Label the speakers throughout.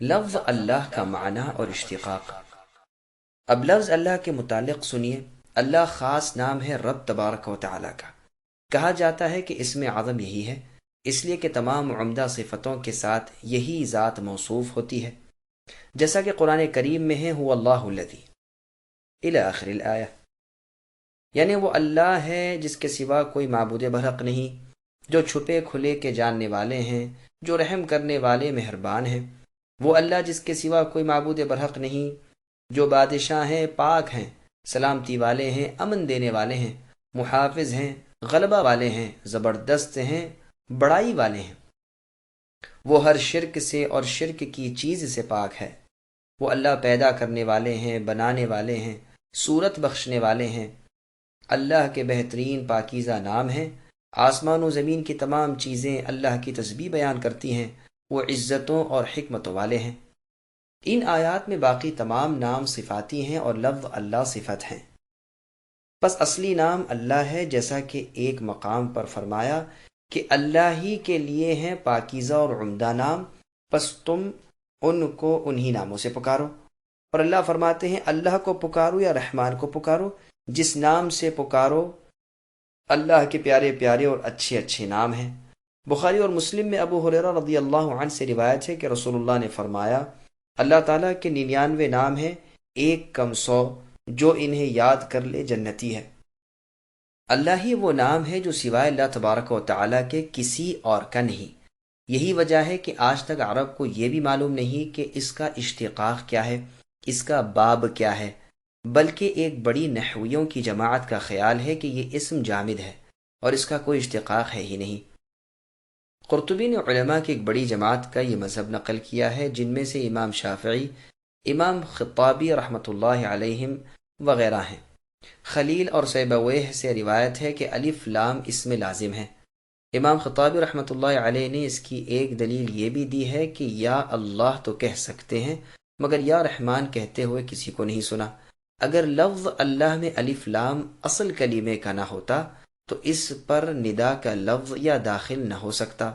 Speaker 1: لفظ اللہ کا معنی اور اشتقاق۔ اب لفظ اللہ کے متعلق سنیے۔ اللہ خاص نام ہے رب تبارک و تعالی کا۔ کہا جاتا ہے کہ اسم اعظم یہی ہے، اس لیے کہ تمام عمدہ صفتوں کے ساتھ یہی ذات موصوف ہوتی ہے، جیسا کہ قرآن کریم میں ہے هو اللہ الذی الی آخر الآیہ، یعنی وہ اللہ ہے جس کے سوا کوئی معبود برحق نہیں، جو چھپے کھلے کے جاننے والے ہیں، جو رحم کرنے والے مہربان ہیں۔ وہ اللہ جس کے سوا کوئی معبود برحق نہیں، جو بادشاہ ہیں، پاک ہیں، سلامتی والے ہیں، امن دینے والے ہیں، محافظ ہیں، غلبہ والے ہیں، زبردست ہیں، بڑائی والے ہیں۔ وہ ہر شرک سے اور شرک کی چیز سے پاک ہے۔ وہ اللہ پیدا کرنے والے ہیں، بنانے والے ہیں، صورت بخشنے والے ہیں۔ اللہ کے بہترین پاکیزہ نام ہیں۔ آسمان و زمین کی تمام چیزیں اللہ کی تسبیح بیان کرتی ہیں۔ وہ عزتوں اور حکمتوں والے ہیں۔ ان آیات میں باقی تمام نام صفاتی ہیں اور لفظ اللہ صفت ہیں۔ بس اصلی نام اللہ ہے، جیسا کہ ایک مقام پر فرمایا کہ اللہ ہی کے لیے ہیں پاکیزہ اور عمدہ نام، پس تم ان کو انہی ناموں سے پکارو۔ اور اللہ فرماتے ہیں اللہ کو پکارو یا رحمان کو پکارو، جس نام سے پکارو۔ اللہ کے پیارے پیارے اور اچھے اچھے نام ہیں۔ بخاری اور مسلم میں ابو ہریرہ رضی اللہ عنہ سے روایت ہے کہ رسول اللہ نے فرمایا اللہ تعالیٰ کے 99 نام ہیں، ایک کم 100، جو انہیں یاد کر لے جنتی ہے۔ اللہ ہی وہ نام ہے جو سوائے اللہ تبارک و تعالیٰ کے کسی اور کا نہیں۔ یہی وجہ ہے کہ آج تک عرب کو یہ بھی معلوم نہیں کہ اس کا اشتقاق کیا ہے، اس کا باب کیا ہے، بلکہ ایک بڑی نحویوں کی جماعت کا خیال ہے کہ یہ اسم جامد ہے اور اس کا کوئی اشتقاق ہے ہی نہیں۔ قرطبی نے علماء کی ایک بڑی جماعت کا یہ مذہب نقل کیا ہے، جن میں سے امام شافعی، امام خطابی رحمۃ اللہ علیہم وغیرہ ہیں۔ خلیل اور سیبویہ سے روایت ہے کہ الف لام اسم لازم ہے۔ امام خطابی رحمۃ اللہ علیہ نے اس کی ایک دلیل یہ بھی دی ہے کہ یا اللہ تو کہہ سکتے ہیں، مگر یا رحمان کہتے ہوئے کسی کو نہیں سنا۔ اگر لفظ اللہ میں الف لام اصل کلمے کا نہ ہوتا تو اس پر ندا کا لفظ یا داخل نہ ہو سکتا،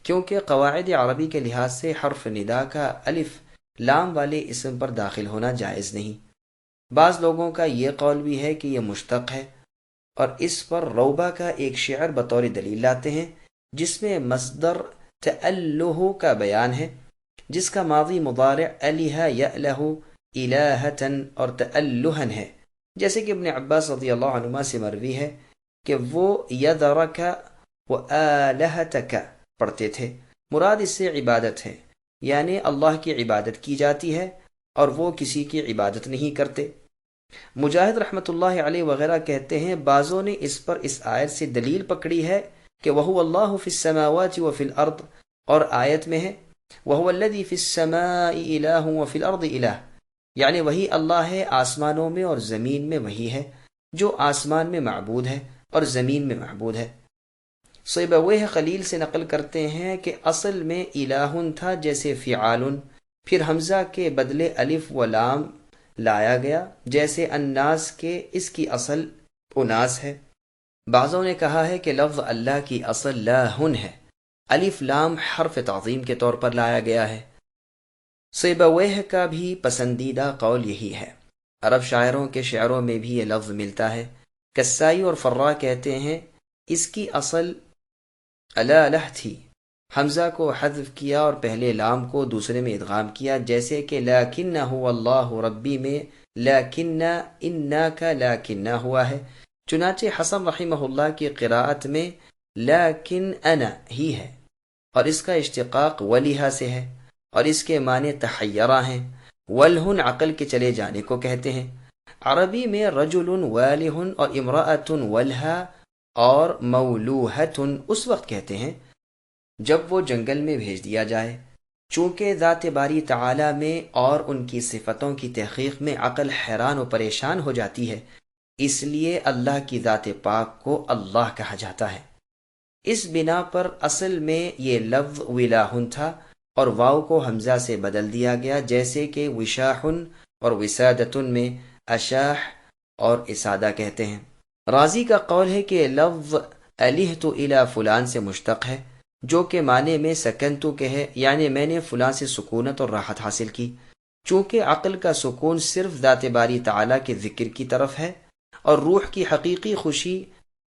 Speaker 1: کیونکہ قواعد عربی کے لحاظ سے حرف ندا کا الف لام والے اسم پر داخل ہونا جائز نہیں۔ بعض لوگوں کا یہ قول بھی ہے کہ یہ مشتق ہے، اور اس پر روبہ کا ایک شعر بطور دلیل لاتے ہیں، جس میں مصدر تألہ کا بیان ہے، جس کا ماضی مضارع الہ یألہ الہتن اور تألہن ہے، جیسے کہ ابن عباس رضی اللہ عنہما سے مروی ہے کہ وہ یذرک و آلہتک پڑھتے تھے۔ مراد اس سے عبادت ہے، یعنی اللہ کی عبادت کی جاتی ہے اور وہ کسی کی عبادت نہیں کرتے۔ مجاہد رحمۃ اللہ علیہ وغیرہ کہتے ہیں بعضوں نے اس پر اس آیت سے دلیل پکڑی ہے کہ وَهُوَ اللَّهُ فِي السَّمَاوَاتِ وَفِي الْأَرْضِ، اور آیت میں ہے وَهُوَ الَّذِي فِي السَّمَاءِ إِلَٰهٌ وَفِي الْأَرْضِ إِلَٰهٌ، یعنی وہی اللہ ہے، آسمانوں میں اور زمین میں وہی ہے، جو آسمان میں معبود ہے اور زمین میں معبود ہے۔ سیبویہ خلیل سے نقل کرتے ہیں کہ اصل میں الہٌ تھا جیسے فعال، پھر حمزہ کے بدلے الف و لام لایا گیا جیسے الناس کے، اس کی اصل اناس ہے۔ بعضوں نے کہا ہے کہ لفظ اللہ کی اصل لاہن ہے، الف لام حرف تعظیم کے طور پر لایا گیا ہے۔ سیبویہ کا بھی پسندیدہ قول یہی ہے۔ عرب شاعروں کے شعروں میں بھی یہ لفظ ملتا ہے۔ کسائی اور فرا کہتے ہیں اس کی اصل الالہ تھی، حمزہ کو حذف کیا اور پہلے لام کو دوسرے میں ادغام کیا، جیسے کہ لیکنہ هو اللہ ربی میں لیکنہ انا کا لیکنہ ہوا ہے۔ چنانچہ حسن رحمہ اللہ کی قراءت میں لیکن انا ہی ہے، اور اس کا اشتقاق ولیہ سے ہے، اور اس کے معنی تحیرہ ہیں۔ ولہن عقل کے چلے جانے کو کہتے ہیں۔ عربی میں رجل والہ اور امرأۃ ولہا اور مولوہۃ اس وقت کہتے ہیں جب وہ جنگل میں بھیج دیا جائے۔ چونکہ ذات باری تعالی میں اور ان کی صفتوں کی تحقیق میں عقل حیران و پریشان ہو جاتی ہے، اس لیے اللہ کی ذات پاک کو اللہ کہا جاتا ہے۔ اس بنا پر اصل میں یہ لفظ ولاہن تھا اور واو کو حمزہ سے بدل دیا گیا، جیسے کہ وشاحن اور وسادتن میں اشاح اور اسادہ کہتے ہیں۔ رازی کا قول ہے کہ لفظ الہت الی فلان سے مشتق ہے، جو کہ معنی میں سکنتو کے ہے، یعنی میں نے فلاں سے سکونت اور راحت حاصل کی۔ چونکہ عقل کا سکون صرف ذات باری تعالیٰ کے ذکر کی طرف ہے اور روح کی حقیقی خوشی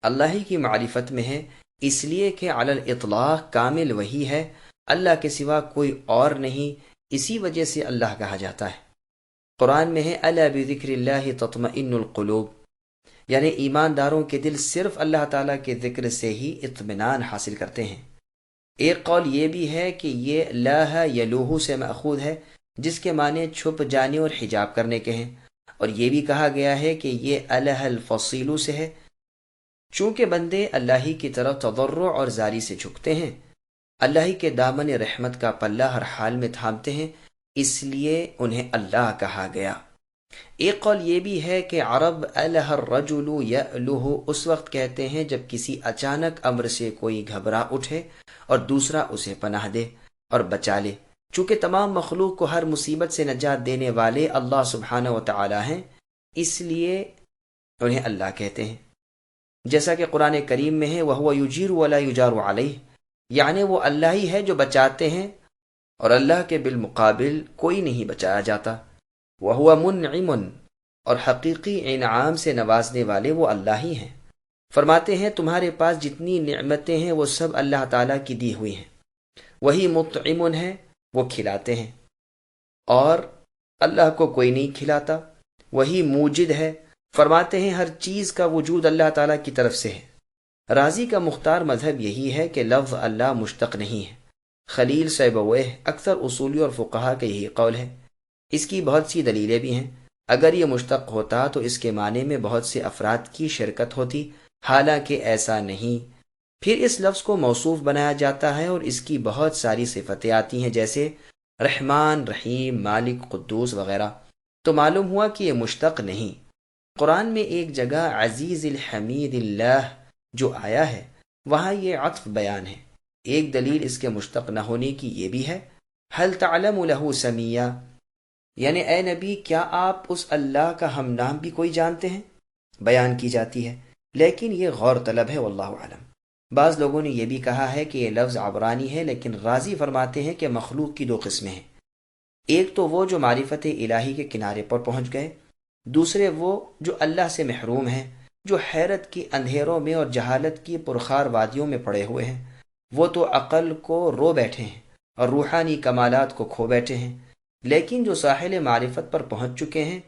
Speaker 1: اللہ ہی کی معرفت میں ہے، اس لیے کہ علی الاطلاق کامل وہی ہے، اللہ کے سوا کوئی اور نہیں، اسی وجہ سے اللہ کہا جاتا ہے۔ قرآن میں ہے الا بذکر اللہ تطمئن القلوب، یعنی ایمانداروں کے دل صرف اللہ تعالیٰ کے ذکر سے ہی اطمینان حاصل کرتے ہیں۔ ایک قول یہ بھی ہے کہ یہ لاہ یلوہ سے مأخوذ ہے، جس کے معنی چھپ جانے اور حجاب کرنے کے ہیں، اور یہ بھی کہا گیا ہے کہ یہ الہ الفصیل سے ہے، چونکہ بندے اللہ ہی کی طرف تضرع اور زاری سے جھکتے ہیں، اللہ ہی کے دامن رحمت کا پلہ ہر حال میں تھامتے ہیں، اس لیے انہیں اللہ کہا گیا۔ ایک قول یہ بھی ہے کہ عرب الہ الرجل یألہ اس وقت کہتے ہیں جب کسی اچانک امر سے کوئی گھبرا اٹھے اور دوسرا اسے پناہ دے اور بچا لے۔ چونکہ تمام مخلوق کو ہر مصیبت سے نجات دینے والے اللہ سبحانہ و تعالی ہیں، اس لیے انہیں اللہ کہتے ہیں، جیسا کہ قرآن کریم میں ہے وَهُوَ يُجِيرُ وَلَا يُجَارُ عَلَيْهِ، یعنی وہ اللہ ہی ہے جو بچاتے ہیں اور اللہ کے بالمقابل کوئی نہیں بچایا جاتا۔ وَهُوَ مُنْعِمٌ، اور حقیقی انعام سے نوازنے والے وہ اللہ ہی ہیں۔ فرماتے ہیں تمہارے پاس جتنی نعمتیں ہیں وہ سب اللہ تعالیٰ کی دی ہوئی ہیں، وہی مطعم ہے، وہ کھلاتے ہیں، اور اللہ کو کوئی نہیں کھلاتا، وہی موجد ہے۔ فرماتے ہیں ہر چیز کا وجود اللہ تعالیٰ کی طرف سے ہے۔ رازی کا مختار مذہب یہی ہے کہ لفظ اللہ مشتق نہیں ہے۔ خلیل سیبویہ اکثر اصولی اور فقہا کا یہی قول ہے۔ اس کی بہت سی دلیلیں بھی ہیں۔ اگر یہ مشتق ہوتا تو اس کے معنی میں بہت سے افراد کی شرکت ہوتی، حالانکہ ایسا نہیں۔ پھر اس لفظ کو موصوف بنایا جاتا ہے اور اس کی بہت ساری صفتیں آتی ہیں، جیسے رحمان، رحیم، مالک، قدوس وغیرہ، تو معلوم ہوا کہ یہ مشتق نہیں۔ قرآن میں ایک جگہ عزیز الحمید اللہ جو آیا ہے، وہاں یہ عطف بیان ہے۔ ایک دلیل اس کے مشتق نہ ہونے کی یہ بھی ہے، هل تعلم له سمیہ، یعنی اے نبی کیا آپ اس اللہ کا ہم نام بھی کوئی جانتے ہیں؟ بیان کی جاتی ہے، لیکن یہ غور طلب ہے، واللہ اعلم۔ بعض لوگوں نے یہ بھی کہا ہے کہ یہ لفظ عبرانی ہے، لیکن غازی فرماتے ہیں کہ مخلوق کی دو قسمیں ہیں، ایک تو وہ جو معرفت الہی کے کنارے پر پہنچ گئے، دوسرے وہ جو اللہ سے محروم ہیں، جو حیرت کی اندھیروں میں اور جہالت کی پرخار وادیوں میں پڑے ہوئے ہیں۔ وہ تو عقل کو رو بیٹھے ہیں اور روحانی کمالات کو کھو بیٹھے ہیں، لیکن جو ساحل معرفت پر پہنچ چکے ہیں،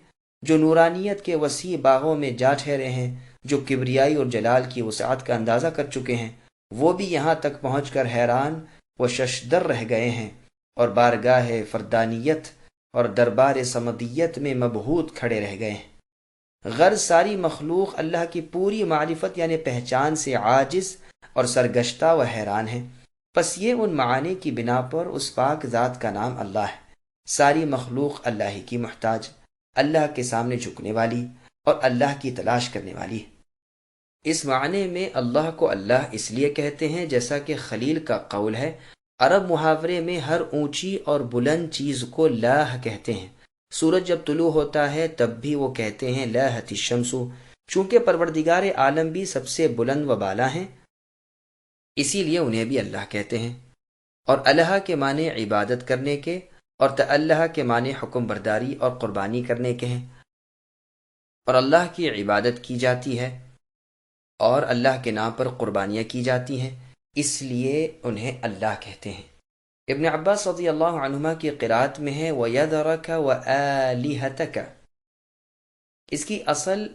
Speaker 1: جو نورانیت کے وسیع باغوں میں جا ٹھہرے ہیں، جو کبریائی اور جلال کی وسعت کا اندازہ کر چکے ہیں، وہ بھی یہاں تک پہنچ کر حیران و ششدر رہ گئے ہیں اور بارگاہ فردانیت اور دربار صمدیت میں مبہوت کھڑے رہ گئے ہیں۔ غرض ساری مخلوق اللہ کی پوری معرفت یعنی پہچان سے عاجز اور سرگشتہ و حیران ہے۔ پس یہ ان معانی کی بنا پر اس پاک ذات کا نام اللہ ہے۔ ساری مخلوق اللہ ہی کی محتاج، اللہ کے سامنے جھکنے والی اور اللہ کی تلاش کرنے والی ہے۔ اس معنی میں اللہ کو اللہ اس لیے کہتے ہیں جیسا کہ خلیل کا قول ہے۔ عرب محاورے میں ہر اونچی اور بلند چیز کو لاہ کہتے ہیں۔ سورج جب طلوع ہوتا ہے تب بھی وہ کہتے ہیں لاہت الشمس، چونکہ پروردگار عالم بھی سب سے بلند و بالا ہیں، اسی لیے انہیں بھی اللہ کہتے ہیں۔ اور الہ کے معنی عبادت کرنے کے اور تعلہ کے معنی حکم برداری اور قربانی کرنے کے ہیں، اور اللہ کی عبادت کی جاتی ہے اور اللہ کے نام پر قربانیاں کی جاتی ہیں، اس لیے انہیں اللہ کہتے ہیں۔ ابن عباس رضی اللہ عنہما کی قرات میں ہے وَيَذَرَكَ وَآلِهَتَكَ، اس کی اصل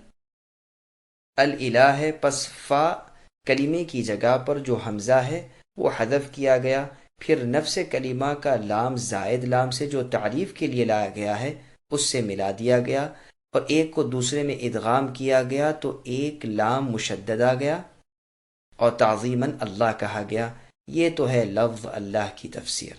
Speaker 1: الالہ ہے، پس فا کلمے کی جگہ پر جو حمزہ ہے وہ حذف کیا گیا، پھر نفس کلمہ کا لام زائد لام سے جو تعریف کے لیے لایا گیا ہے اس سے ملا دیا گیا، اور ایک کو دوسرے میں ادغام کیا گیا تو ایک لام مشدد آ گیا اور تعظیماً اللہ کہا گیا۔ یہ تو ہے لفظ اللہ کی تفسیر۔